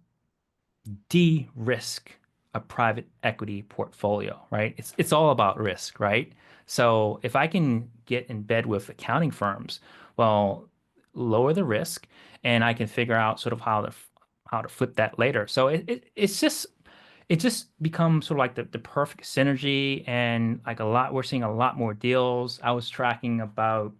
de-risk a private equity portfolio, right? It's all about risk, right? So if I can get in bed with accounting firms, well, lower the risk, and I can figure out sort of how to flip that later. So it just becomes sort of like the perfect synergy, and like a lot, we're seeing a lot more deals. I was tracking about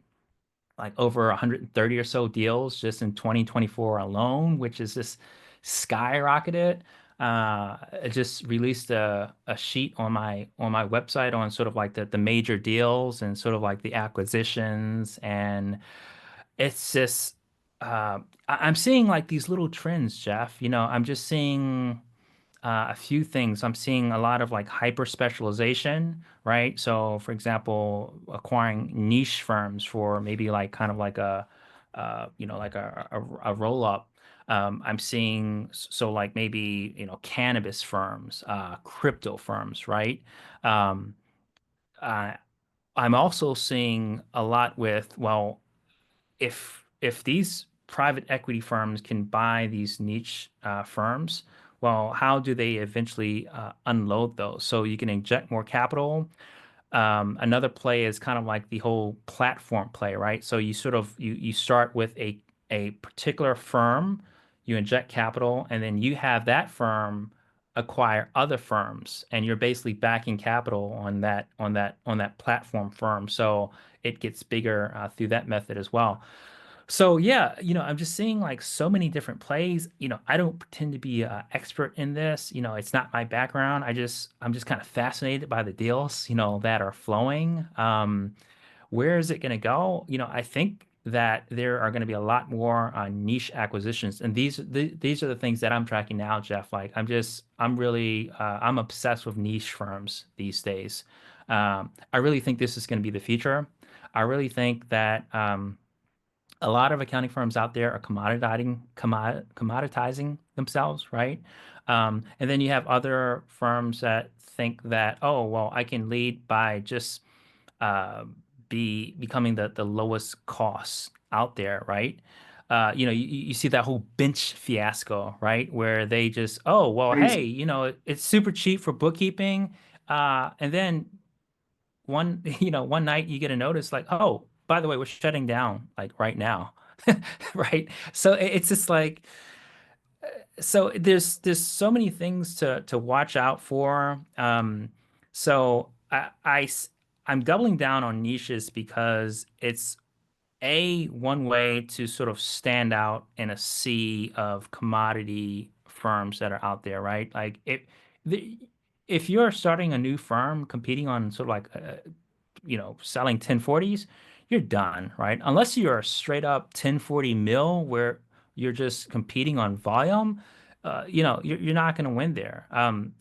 like over 130 or so deals just in 2024 alone, which is just skyrocketed. I just released a sheet on my website on sort of like the major deals and sort of like the acquisitions, and it's just I'm seeing like these little trends, Jeff. I'm just seeing a few things. I'm seeing a lot of like hyper specialization, right? So, for example, acquiring niche firms for maybe like kind of like like a roll up. I'm seeing so like maybe cannabis firms, crypto firms, right? Um, uh, I'm also seeing a lot with if these private equity firms can buy these niche firms, well, how do they eventually unload those? So you can inject more capital. Another play is kind of like the whole platform play, right? So you sort of you start with a particular firm, you inject capital, and then you have that firm acquire other firms, and you're basically backing capital on that platform firm. So it gets bigger through that method as well. So yeah, I'm just seeing like so many different plays. I don't pretend to be an expert in this. It's not my background. I'm just kind of fascinated by the deals, that are flowing. Where is it going to go? I think that there are going to be a lot more niche acquisitions, and these are the things that I'm tracking now, Jeff. Like I'm really I'm obsessed with niche firms these days. I really think this is going to be the future. I really think that. A lot of accounting firms out there are commoditizing themselves, right? And then you have other firms that think that, oh, well, I can lead by just uh, becoming the lowest cost out there, right? You see that whole bench fiasco, right? Where they just, oh, well, hey, Crazy. it's super cheap for bookkeeping. And then one night you get a notice like, oh, by the way, we're shutting down like right now. Right? So it's just like so there's so many things to watch out for. So I'm doubling down on niches because it's one way to sort of stand out in a sea of commodity firms that are out there, right? Like the, if you're starting a new firm competing on sort of like selling 1040s, you're done, right? Unless you're a straight up 1040 mill where you're just competing on volume, you're not going to win there.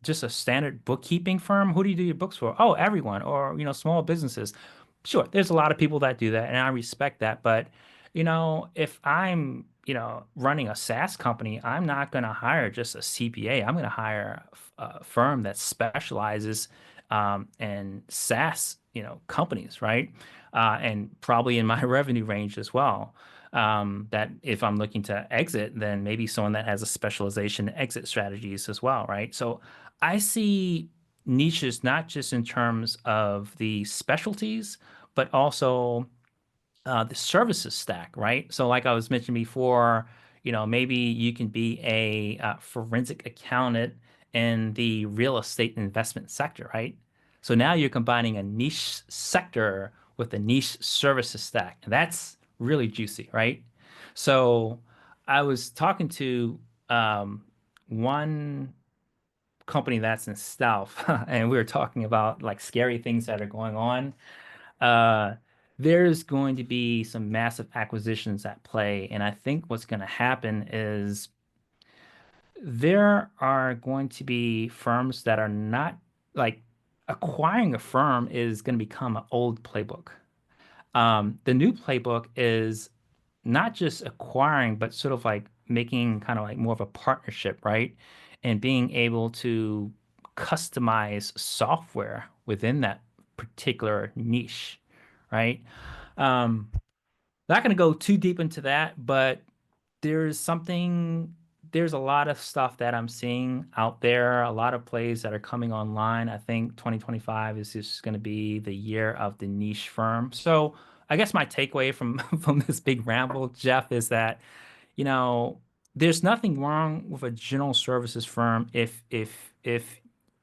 Just a standard bookkeeping firm, who do you do your books for? Oh, everyone, or small businesses. Sure, there's a lot of people that do that, and I respect that. But if I'm running a SaaS company, I'm not going to hire just a CPA. I'm going to hire a firm that specializes in SaaS, companies, right? And probably in my revenue range as well. That if I'm looking to exit, then maybe someone that has a specialization in exit strategies as well, right? So I see niches not just in terms of the specialties, but also the services stack, right? So, like I was mentioning before, maybe you can be a forensic accountant in the real estate investment sector, right? So now you're combining a niche sector with a niche services stack, and that's really juicy, right? So, I was talking to um, one company that's in stealth, and we were talking about like scary things that are going on. uh, there's going to be some massive acquisitions at play. And I think what's going to happen is there are going to be firms that are not like acquiring a firm is going to become an old playbook. The new playbook is not just acquiring, but sort of like making kind of like more of a partnership, right? And being able to customize software within that particular niche, right? Um, Not going to go too deep into that, but there's something, there's a lot of stuff that I'm seeing out there, a lot of plays that are coming online. I think 2025 is just going to be the year of the niche firm. So I guess my takeaway from from this big ramble, Jeff, is that you know, there's nothing wrong with a general services firm if if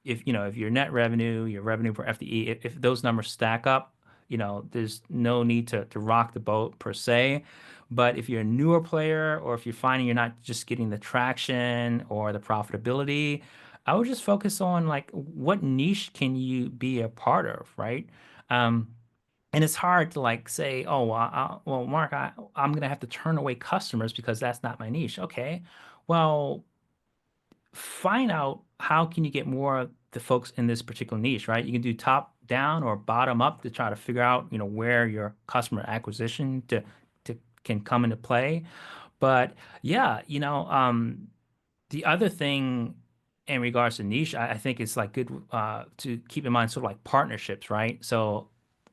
your net revenue, your revenue per FTE, if those numbers stack up, there's no need to rock the boat per se. But if you're a newer player or if you're finding you're not just getting the traction or the profitability, I would just focus on like what niche can you be a part of, right? Um, and it's hard to like say, oh, well, Mark, I'm gonna have to turn away customers because that's not my niche. Okay, well, find out how can you get more of the folks in this particular niche, right? You can do top down or bottom up to try to figure out, where your customer acquisition to can come into play. But yeah, the other thing in regards to niche, I think it's like good to keep in mind sort of like partnerships, right? So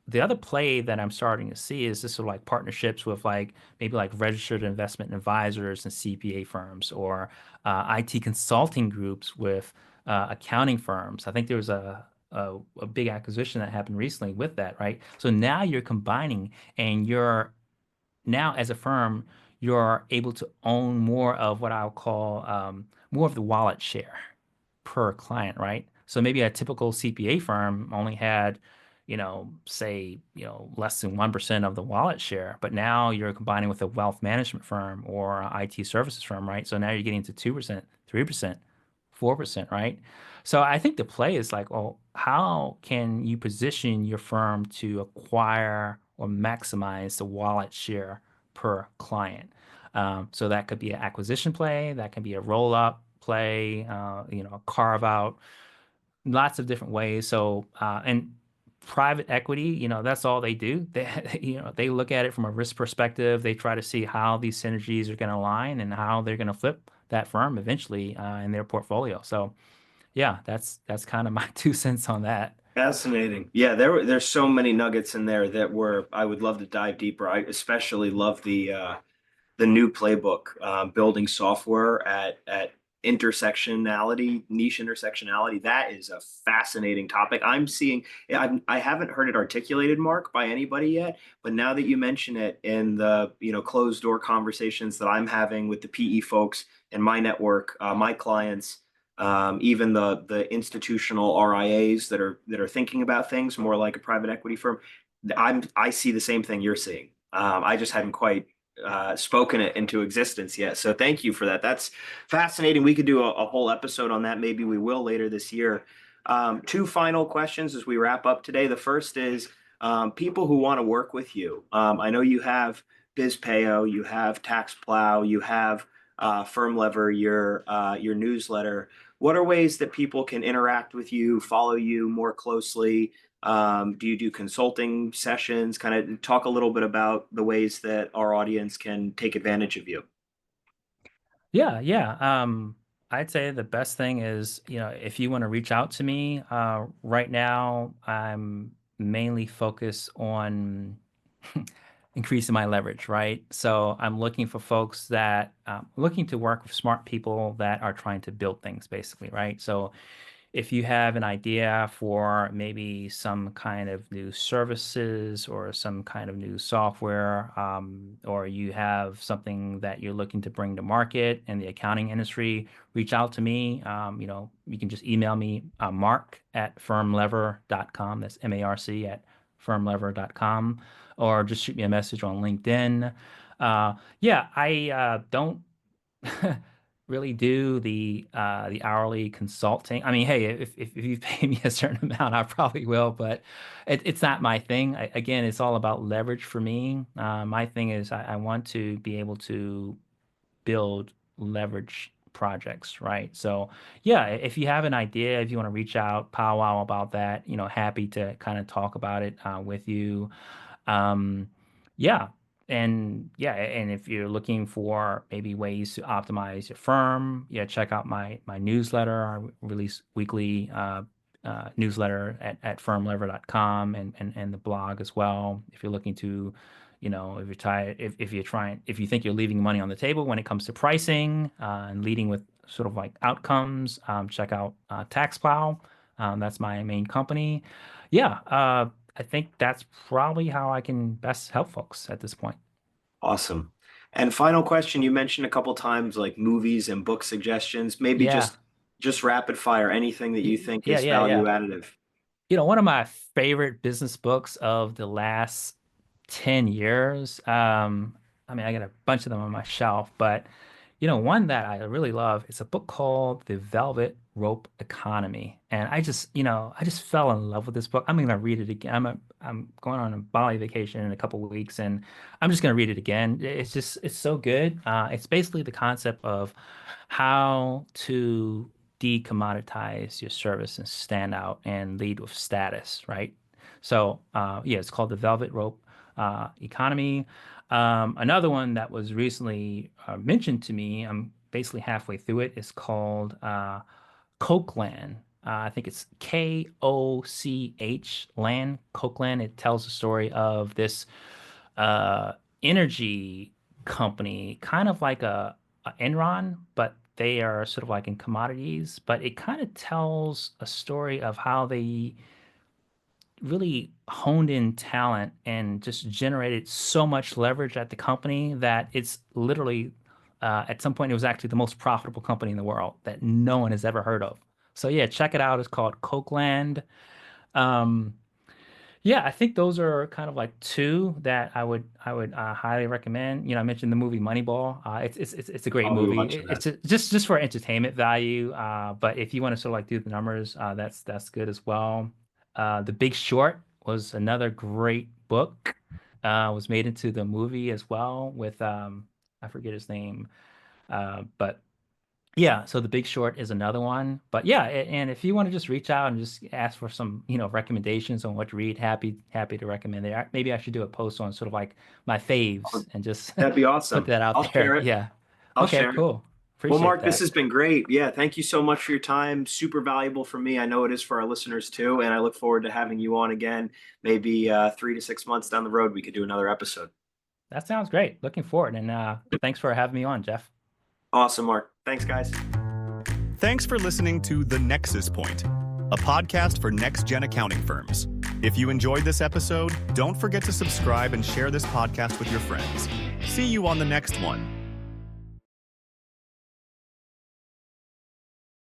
the other play that I'm starting to see is this sort of like partnerships with like maybe like registered investment advisors and CPA firms or IT consulting groups with accounting firms. I think there was a big acquisition that happened recently with that, right? So now you're combining and you're now as a firm, you're able to own more of what I'll call more of the wallet share per client, right? So maybe a typical CPA firm only had, say, less than 1% of the wallet share, but now you're combining with a wealth management firm or a IT services firm, right? So now you're getting to 2%, 3%, 4%, right? So I think the play is like, well, how can you position your firm to acquire or maximize the wallet share per client? So that could be an acquisition play, that can be a roll up play, a carve out, lots of different ways. So, and private equity, that's all they do. They look at it from a risk perspective. They try to see how these synergies are going to align and how they're going to flip that firm eventually in their portfolio. So, yeah, that's kind of my 2 cents on that. Fascinating. Yeah, there's so many nuggets in there that I would love to dive deeper. I especially love the new playbook, building software at intersectionality, niche intersectionality. That is a fascinating topic. I haven't heard it articulated, Mark, by anybody yet, but now that you mention it in the, closed door conversations that I'm having with the PE folks in my network, my clients, even the institutional RIAs that are thinking about things more like a private equity firm, I see the same thing you're seeing. I just hadn't quite spoken it into existence yet. So thank you for that. That's fascinating. We could do a whole episode on that. Maybe we will later this year. Two final questions as we wrap up today. The first is people who want to work with you. I know you have BizPayo, you have Taxplow, you have Firmlever, your newsletter. What are ways that people can interact with you, follow you more closely? Do you do consulting sessions? Kind of talk a little bit about the ways that our audience can take advantage of you. Yeah, yeah. I'd say the best thing is, if you want to reach out to me, right now I'm mainly focused on increasing my leverage, right? So I'm looking for folks that looking to work with smart people that are trying to build things, basically, right? So if you have an idea for maybe some kind of new services or some kind of new software, or you have something that you're looking to bring to market in the accounting industry, reach out to me. You can just email me, mark@firmlever.com. That's MARC at firmlever.com, or just shoot me a message on LinkedIn. Yeah, I don't really do the hourly consulting. I mean, hey, if you pay me a certain amount, I probably will, but it's not my thing. Again, it's all about leverage for me. My thing is I want to be able to build leverage projects, right? So yeah, if you have an idea, if you want to reach out, powwow about that, happy to kind of talk about it with you. Um, yeah, and yeah, and if you're looking for maybe ways to optimize your firm, yeah, check out my newsletter. I release weekly newsletter at firmlever.com, and the blog as well. If you're looking to, if you're tired, if you think you're leaving money on the table when it comes to pricing and leading with sort of like outcomes, check out Taxplow. That's my main company. Yeah, I think that's probably how I can best help folks at this point. Awesome. And final question, you mentioned a couple times like movies and book suggestions, maybe Yeah. just rapid fire, anything that you think Yeah, is yeah, value yeah. additive. One of my favorite business books of the last 10 years. I mean, I got a bunch of them on my shelf, but one that I really love is a book called The Velvet Rope Economy. And I just fell in love with this book. I'm going to read it again. I'm going on a Bali vacation in a couple of weeks, and I'm just going to read it again. It's so good. It's basically the concept of how to decommoditize your service and stand out and lead with status, right? So, yeah, it's called The Velvet Rope Economy. Another one that was recently mentioned to me, I'm basically halfway through it, is called Cokeland. I think it's Koch Land, Cokeland. It tells the story of this uh, energy company, kind of like a Enron, but they are sort of like in commodities. But it kind of tells a story of how they really honed in talent and just generated so much leverage at the company that it's literally at some point it was actually the most profitable company in the world that no one has ever heard of. So yeah, check it out. It's called Cokeland. Um, yeah, I think those are kind of like two that I would highly recommend. I mentioned the movie Moneyball. It's a great I'll be movie. watching that. It's just for entertainment value. But if you want to sort of like do the numbers, that's good as well. The Big Short was another great book. Was made into the movie as well with I forget his name. But yeah, so The Big Short is another one. But yeah, and if you want to just reach out and just ask for some, recommendations on what to read, happy to recommend it. Maybe I should do a post on sort of like my faves and just That'd be put awesome. that out I'll there. share it. Yeah. I'll Okay, share it. cool. Well, Appreciate Mark, this that. has been great. Yeah, thank you so much for your time. Super valuable for me. I know it is for our listeners too. And I look forward to having you on again. Maybe 3 to 6 months down the road, we could do another episode. That sounds great. Looking forward. And thanks for having me on, Geoff. Awesome, Mark. Thanks, guys. Thanks for listening to The Nexus Point, a podcast for next-gen accounting firms. If you enjoyed this episode, don't forget to subscribe and share this podcast with your friends. See you on the next one.